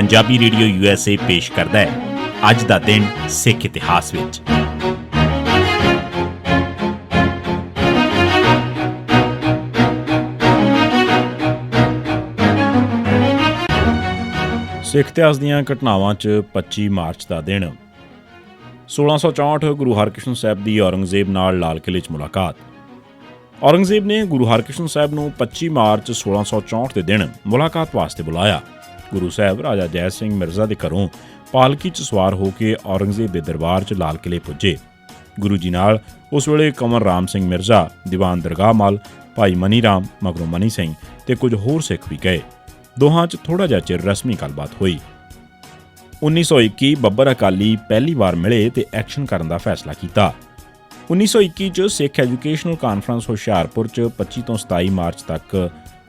Punjabi radio USA ਪੇਸ਼ ਕਰਦਾ ਹੈ ਅੱਜ ਦਾ ਦਿਨ ਸਿੱਖ ਇਤਿਹਾਸ ਵਿੱਚ। ਸਿੱਖ ਇਤਿਹਾਸ ਦੀਆਂ ਘਟਨਾਵਾਂ 'ਚ 25 ਮਾਰਚ ਦਾ ਦਿਨ। 1664 ਗੁਰੂ ਹਰਕ੍ਰਿਸ਼ਨ ਸਾਹਿਬ ਦੀ ਔਰੰਗਜ਼ੇਬ ਨਾਲ ਲਾਲ ਕਿਲ੍ਹੇ 'ਚ ਮੁਲਾਕਾਤ। ਔਰੰਗਜ਼ੇਬ ਨੇ ਗੁਰੂ ਹਰਕ੍ਰਿਸ਼ਨ ਸਾਹਿਬ ਨੂੰ 25 ਮਾਰਚ 1664 ਦੇ ਦਿਨ ਮੁਲਾਕਾਤ ਵਾਸਤੇ ਬੁਲਾਇਆ। ਗੁਰੂ ਸਾਹਿਬ ਰਾਜਾ ਜੈ ਸਿੰਘ ਮਿਰਜ਼ਾ ਦੇ ਘਰੋਂ ਪਾਲਕੀ 'ਚ ਸਵਾਰ ਹੋ ਕੇ ਔਰੰਗਜ਼ੇਬ ਦੇ ਦਰਬਾਰ 'ਚ ਲਾਲ ਕਿਲ੍ਹੇ ਪੁੱਜੇ। ਗੁਰੂ ਜੀ ਨਾਲ ਉਸ ਵੇਲੇ ਕੰਵਰ ਰਾਮ ਸਿੰਘ ਮਿਰਜ਼ਾ, ਦੀਵਾਨ ਦਰਗਾਹ ਮੱਲ, ਭਾਈ ਮਨੀ ਰਾਮ, ਮਗਰੋਂ ਮਨੀ ਸਿੰਘ ਤੇ ਕੁਝ ਹੋਰ ਸਿੱਖ ਵੀ ਗਏ। ਦੋਹਾਂ 'ਚ ਥੋੜ੍ਹਾ ਜਿਹਾ ਚਿਰ ਰਸਮੀ ਗੱਲਬਾਤ ਹੋਈ। 1921 ਬੱਬਰ ਅਕਾਲੀ ਪਹਿਲੀ ਵਾਰ ਮਿਲੇ ਤੇ ਐਕਸ਼ਨ ਕਰਨ ਦਾ ਫੈਸਲਾ ਕੀਤਾ। 1921 'ਚ ਸਿੱਖ ਐਜੂਕੇਸ਼ਨਲ ਕਾਨਫਰੰਸ ਹੁਸ਼ਿਆਰਪੁਰ 'ਚ 25 ਤੋਂ 27 ਮਾਰਚ ਤੱਕ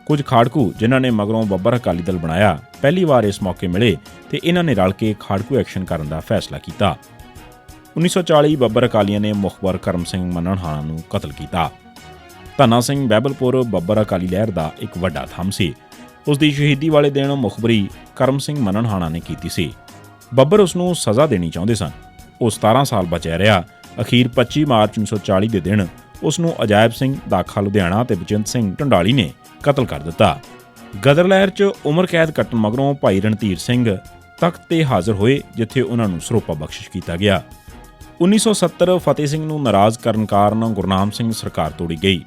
ਕੁਝ ਖਾੜਕੂ ਜਿਨ੍ਹਾਂ ਨੇ ਮਗਰੋਂ ਬੱਬਰ ਅਕਾਲੀ ਦਲ ਬਣਾਇਆ ਪਹਿਲੀ ਵਾਰ ਇਸ ਮੌਕੇ ਮਿਲੇ ਤੇ ਇਹਨਾਂ ਨੇ ਰਲ ਕੇ ਖਾੜਕੂ ਐਕਸ਼ਨ ਕਰਨ ਦਾ ਫੈਸਲਾ ਕੀਤਾ। 1940 ਬੱਬਰ ਅਕਾਲੀਆਂ ਨੇ ਮੁਖਬਰ ਕਰਮ ਸਿੰਘ ਮੰਨਣਹਾਣਾ ਨੂੰ ਕਤਲ ਕੀਤਾ। ਧੰਨਾ ਸਿੰਘ ਬਹਿਬਲਪੁਰ ਬੱਬਰ ਅਕਾਲੀ ਲਹਿਰ ਦਾ ਇੱਕ ਵੱਡਾ ਥੰਮ ਸੀ। ਉਸ ਦੀ ਸ਼ਹੀਦੀ ਵਾਲੇ ਦਿਨ ਮੁਖਬਰੀ ਕਰਮ ਸਿੰਘ ਮੰਨਣਹਾਣਾ ਨੇ ਕੀਤੀ ਸੀ। ਬੱਬਰ ਉਸ ਨੂੰ ਸਜ਼ਾ ਦੇਣੀ ਚਾਹੁੰਦੇ ਸਨ। ਉਹ 17 ਸਾਲ ਬਚਿਆ ਰਿਹਾ। ਅਖੀਰ 25 ਮਾਰਚ 1940 ਦੇ ਦਿਨ ਉਸ ਨੂੰ ਅਜਾਇਬ ਸਿੰਘ ਦਾਖਾ ਲੁਧਿਆਣਾ ਤੇ ਬਚਿੰਤ ਸਿੰਘ ਢੰਡਾਲੀ ਨੇ ਕਤਲ ਕਰ ਦਿੱਤਾ। ਗਦਰ ਲਹਿਰ 'ਚ ਉਮਰ ਕੈਦ ਕੱਟਣ ਮਗਰੋਂ ਭਾਈ ਰਣਧੀਰ ਸਿੰਘ ਤਖ਼ਤ ਤੇ ਹਾਜ਼ਰ ਹੋਏ, ਜਿੱਥੇ ਉਹਨਾਂ ਨੂੰ ਸਰੋਪਾ ਬਖਸ਼ਿਸ਼ ਕੀਤਾ ਗਿਆ। 1970 ਫਤਿਹ ਸਿੰਘ ਨੂੰ ਨਾਰਾਜ਼ ਕਰਨ ਕਾਰਨ ਗੁਰਨਾਮ ਸਿੰਘ ਸਰਕਾਰ ਤੋੜੀ ਗਈ।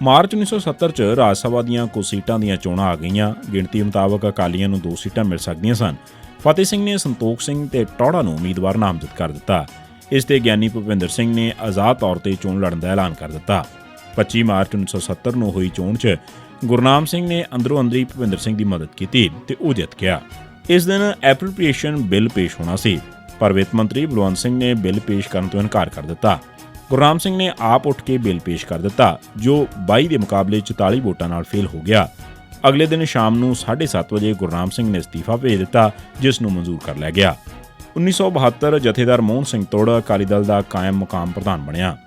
ਮਾਰਚ 1970 'ਚ ਰਾਜ ਸਭਾ ਦੀਆਂ ਕੁਝ ਸੀਟਾਂ ਦੀਆਂ ਚੋਣਾਂ ਆ ਗਈਆਂ। ਗਿਣਤੀ ਮੁਤਾਬਕ ਅਕਾਲੀਆਂ ਨੂੰ 2 ਸੀਟਾਂ ਮਿਲ ਸਕਦੀਆਂ ਸਨ। ਫਤਿਹ ਸਿੰਘ ਨੇ ਸੰਤੋਖ ਸਿੰਘ ਤੇ ਟੌੜਾ ਨੂੰ ਉਮੀਦਵਾਰ ਨਾਮਜ਼ਦ ਕਰ ਦਿੱਤਾ। ਇਸ ਤੇ ਗਿਆਨੀ ਭੁਪਿੰਦਰ ਸਿੰਘ ਨੇ ਆਜ਼ਾਦ ਤੌਰ ਤੇ ਚੋਣ ਲੜਨ ਦਾ ਐਲਾਨ ਕਰ ਦਿੱਤਾ। 25 ਮਾਰਚ 1970 ਨੂੰ ਹੋਈ ਚੋਣ 'ਚ ਗੁਰਨਾਮ ਸਿੰਘ ਨੇ ਅੰਦਰੋਂ ਅੰਦਰੀ ਭੁਪਿੰਦਰ ਸਿੰਘ ਦੀ ਮਦਦ ਕੀਤੀ ਤੇ ਉਹ ਜਿੱਤ ਗਿਆ। ਇਸ ਦਿਨ ਐਪਰੋਪ੍ਰੀਏਸ਼ਨ ਬਿੱਲ ਪੇਸ਼ ਹੋਣਾ ਸੀ, ਪਰ ਵਿੱਤ ਮੰਤਰੀ ਬਲਵੰਤ ਸਿੰਘ ਨੇ ਬਿੱਲ ਪੇਸ਼ ਕਰਨ ਤੋਂ ਇਨਕਾਰ ਕਰ ਦਿੱਤਾ। ਗੁਰਨਾਮ ਸਿੰਘ ਨੇ ਆਪ ਉੱਠ ਕੇ ਬਿੱਲ ਪੇਸ਼ ਕਰ ਦਿੱਤਾ, ਜੋ 22 ਦੇ ਮੁਕਾਬਲੇ 44 ਵੋਟਾਂ ਨਾਲ ਫੇਲ ਹੋ ਗਿਆ। ਅਗਲੇ ਦਿਨ ਸ਼ਾਮ ਨੂੰ 7:30 ਵਜੇ ਗੁਰਨਾਮ ਸਿੰਘ ਨੇ ਅਸਤੀਫਾ ਭੇਜ ਦਿੱਤਾ, ਜਿਸ ਨੂੰ ਮਨਜ਼ੂਰ ਕਰ ਲਿਆ ਗਿਆ। 1972 ਜਥੇਦਾਰ ਮੋਹਨ ਸਿੰਘ ਤੋੜਾ ਅਕਾਲੀ ਦਲ ਦਾ ਕਾਇਮ ਮੁਕਾਮ ਪ੍ਰਧਾਨ ਬਣਿਆ।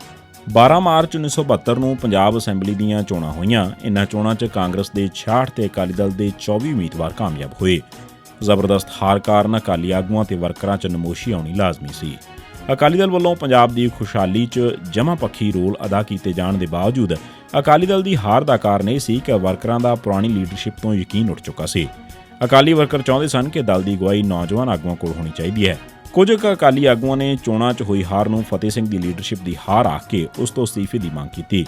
12 ਮਾਰਚ 1972 ਨੂੰ ਪੰਜਾਬ ਅਸੈਂਬਲੀ ਦੀਆਂ ਚੋਣਾਂ ਹੋਈਆਂ। ਇਨ੍ਹਾਂ ਚੋਣਾਂ 'ਚ ਕਾਂਗਰਸ ਦੇ 66 ਤੇ ਅਕਾਲੀ ਦਲ ਦੇ 24 ਉਮੀਦਵਾਰ ਕਾਮਯਾਬ ਹੋਏ। ਜ਼ਬਰਦਸਤ ਹਾਰ ਕਾਰਨ ਅਕਾਲੀ ਆਗੂਆਂ ਤੇ ਵਰਕਰਾਂ 'ਚ ਨਮੋਸ਼ੀ ਆਉਣੀ ਲਾਜ਼ਮੀ ਸੀ। ਅਕਾਲੀ ਦਲ ਵੱਲੋਂ ਪੰਜਾਬ ਦੀ ਖੁਸ਼ਹਾਲੀ 'ਚ ਜਮ੍ਹਾਂ ਪੱਖੀ ਰੋਲ ਅਦਾ ਕੀਤੇ ਜਾਣ ਦੇ ਬਾਵਜੂਦ ਅਕਾਲੀ ਦਲ ਦੀ ਹਾਰ ਦਾ ਕਾਰਨ ਇਹ ਸੀ ਕਿ ਵਰਕਰਾਂ ਦਾ ਪੁਰਾਣੀ ਲੀਡਰਸ਼ਿਪ ਤੋਂ ਯਕੀਨ ਉੱਠ ਚੁੱਕਾ ਸੀ। ਅਕਾਲੀ ਵਰਕਰ ਚਾਹੁੰਦੇ ਸਨ ਕਿ ਦਲ ਦੀ ਅਗਵਾਈ ਨੌਜਵਾਨ ਆਗੂਆਂ ਕੋਲ ਹੋਣੀ ਚਾਹੀਦੀ ਹੈ। ਕੁਝ ਕੁ ਅਕਾਲੀ ਆਗੂਆਂ ਨੇ ਚੋਣਾਂ 'ਚ ਹੋਈ ਹਾਰ ਨੂੰ ਫਤਿਹ ਸਿੰਘ ਦੀ ਲੀਡਰਸ਼ਿਪ ਦੀ ਹਾਰ ਆਖ ਕੇ ਉਸ ਤੋਂ ਅਸਤੀਫੇ ਦੀ ਮੰਗ ਕੀਤੀ।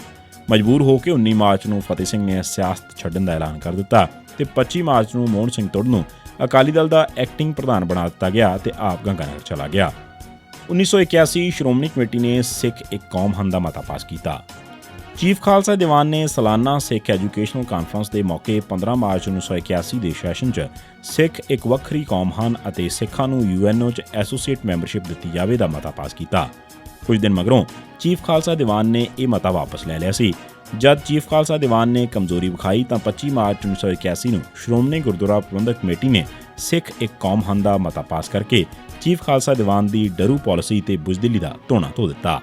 ਮਜਬੂਰ ਹੋ ਕੇ 19 ਮਾਰਚ ਨੂੰ ਫਤਿਹ ਸਿੰਘ ਨੇ ਸਿਆਸਤ ਛੱਡਣ ਦਾ ਐਲਾਨ ਕਰ ਦਿੱਤਾ ਤੇ 25 ਮਾਰਚ ਨੂੰ ਮੋਹਨ ਸਿੰਘ ਤੁੜ ਨੂੰ ਅਕਾਲੀ ਦਲ ਦਾ ਐਕਟਿੰਗ ਪ੍ਰਧਾਨ ਬਣਾ ਦਿੱਤਾ ਗਿਆ ਤੇ ਆਪ ਗੰਗਾਨਗਰ ਚਲਾ ਗਿਆ। 1981 ਸ਼੍ਰੋਮਣੀ ਕਮੇਟੀ ਨੇ ਸਿੱਖ ਇੱਕ ਕੌਮ ਹਨ ਦਾ ਮਤਾ ਪਾਸ ਕੀਤਾ। ਚੀਫ ਖਾਲਸਾ ਦੀਵਾਨ ਨੇ ਸਾਲਾਨਾ ਸਿੱਖ ਐਜੂਕੇਸ਼ਨਲ ਕਾਨਫਰੰਸ ਦੇ ਮੌਕੇ 15 ਮਾਰਚ 1981 ਦੇ ਸੈਸ਼ਨ 'ਚ ਸਿੱਖ ਇੱਕ ਵੱਖਰੀ ਕੌਮ ਹਨ ਅਤੇ ਸਿੱਖਾਂ ਨੂੰ UNO 'ਚ ਐਸੋਸੀਏਟ ਮੈਂਬਰਸ਼ਿਪ ਦਿੱਤੀ ਜਾਵੇ ਦਾ ਮਤਾ ਪਾਸ ਕੀਤਾ। ਕੁਝ ਦਿਨ ਮਗਰੋਂ ਚੀਫ ਖਾਲਸਾ ਦੀਵਾਨ ਨੇ ਇਹ ਮਤਾ ਵਾਪਸ ਲੈ ਲਿਆ ਸੀ। ਜਦ ਚੀਫ ਖਾਲਸਾ ਦੀਵਾਨ ਨੇ ਕਮਜ਼ੋਰੀ ਵਿਖਾਈ ਤਾਂ 25 ਮਾਰਚ 1981 ਨੂੰ ਸ਼੍ਰੋਮਣੀ ਗੁਰਦੁਆਰਾ ਪ੍ਰਬੰਧਕ ਕਮੇਟੀ ਨੇ ਸਿੱਖ ਇੱਕ ਕੌਮ ਹਨ ਦਾ ਮਤਾ ਪਾਸ ਕਰਕੇ ਚੀਫ ਖਾਲਸਾ ਦੀਵਾਨ ਦੀ ਡਰੂ ਪਾਲਿਸੀ ਤੇ ਬੁਜ਼ਦਿਲੀ ਦਾ ਧੋਣਾ ਧੋ ਦਿੱਤਾ।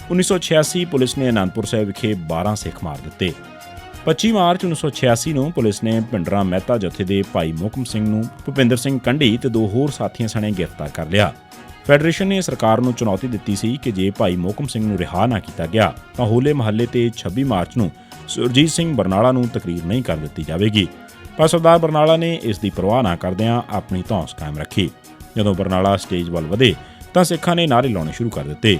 1986 ਪੁਲਿਸ ਨੇ ਅਨੰਦਪੁਰ ਸਾਹਿਬ ਵਿਖੇ 12 ਸਿੱਖ ਮਾਰ ਦਿੱਤੇ। 25 ਮਾਰਚ 1986 ਨੂੰ ਪੁਲਿਸ ਨੇ ਭਿੰਡਰਾਂ ਮਹਿਤਾ ਜਥੇ ਦੇ ਭਾਈ ਮੋਹਕਮ ਸਿੰਘ ਨੂੰ ਭੁਪਿੰਦਰ ਸਿੰਘ ਕੰਢੀ ਤੇ 2 ਹੋਰ ਸਾਥੀਆਂ ਸਣੇ ਗ੍ਰਿਫਤਾਰ ਕਰ ਲਿਆ। ਫੈਡਰੇਸ਼ਨ ਨੇ ਸਰਕਾਰ ਨੂੰ ਚੁਣੌਤੀ ਦਿੱਤੀ ਸੀ ਕਿ ਜੇ ਭਾਈ ਮੋਹਕਮ ਸਿੰਘ ਨੂੰ ਰਿਹਾ ਨਾ ਕੀਤਾ ਗਿਆ ਤਾਂ ਹੋਲੇ ਮਹੱਲੇ ਤੇ 26 ਮਾਰਚ ਨੂੰ ਸੁਰਜੀਤ ਸਿੰਘ ਬਰਨਾਲਾ ਨੂੰ ਤਕਰੀਰ ਨਹੀਂ ਕਰ ਦਿੱਤੀ ਜਾਵੇਗੀ। ਪਰ ਸਰਦਾਰ ਬਰਨਾਲਾ ਨੇ ਇਸ ਦੀ ਪਰਵਾਹ ਨਾ ਕਰਦਿਆਂ ਆਪਣੀ ਧੌਂਸ ਕਾਇਮ ਰੱਖੀ। ਜਦੋਂ ਬਰਨਾਲਾ ਸਟੇਜ ਵੱਲ ਵਧੇ ਤਾਂ ਸਿੱਖਾਂ ਨੇ ਨਾਅਰੇ ਲਾਉਣੇ ਸ਼ੁਰੂ ਕਰ ਦਿੱਤੇ।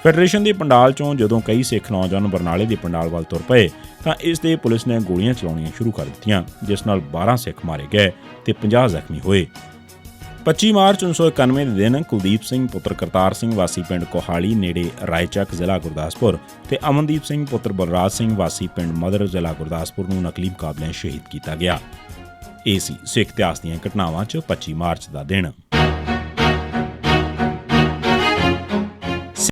ਫੈਡਰੇਸ਼ਨ ਦੇ ਪੰਡਾਲ 'ਚੋਂ ਜਦੋਂ ਕਈ ਸਿੱਖ ਨੌਜਵਾਨ ਬਰਨਾਲੇ ਦੇ ਪੰਡਾਲ ਵੱਲ ਤੁਰ ਪਏ ਤਾਂ ਇਸ ਦੇ ਪੁਲਿਸ ਨੇ ਗੋਲੀਆਂ ਚਲਾਉਣੀਆਂ ਸ਼ੁਰੂ ਕਰ ਦਿੱਤੀਆਂ, ਜਿਸ ਨਾਲ 12 ਸਿੱਖ ਮਾਰੇ ਗਏ ਤੇ 50 ਜ਼ਖਮੀ ਹੋਏ। 25 ਮਾਰਚ 1991 ਦੇ ਦਿਨ ਕੁਲਦੀਪ ਸਿੰਘ ਪੁੱਤਰ ਕਰਤਾਰ ਸਿੰਘ ਵਾਸੀ ਪਿੰਡ ਕੋਹਾਲੀ ਨੇੜੇ ਰਾਏਚੱਕ ਜ਼ਿਲ੍ਹਾ ਗੁਰਦਾਸਪੁਰ ਤੇ ਅਮਨਦੀਪ ਸਿੰਘ ਪੁੱਤਰ ਬਲਰਾਜ ਸਿੰਘ ਵਾਸੀ ਪਿੰਡ ਮਦਰ ਜ਼ਿਲ੍ਹਾ ਗੁਰਦਾਸਪੁਰ ਨੂੰ ਨਕਲੀ ਮੁਕਾਬਲਿਆਂ ਸ਼ਹੀਦ ਕੀਤਾ ਗਿਆ। ਇਹ ਸੀ ਸਿੱਖ ਇਤਿਹਾਸ ਦੀਆਂ ਘਟਨਾਵਾਂ 'ਚ 25 ਮਾਰਚ ਦਾ ਦਿਨ।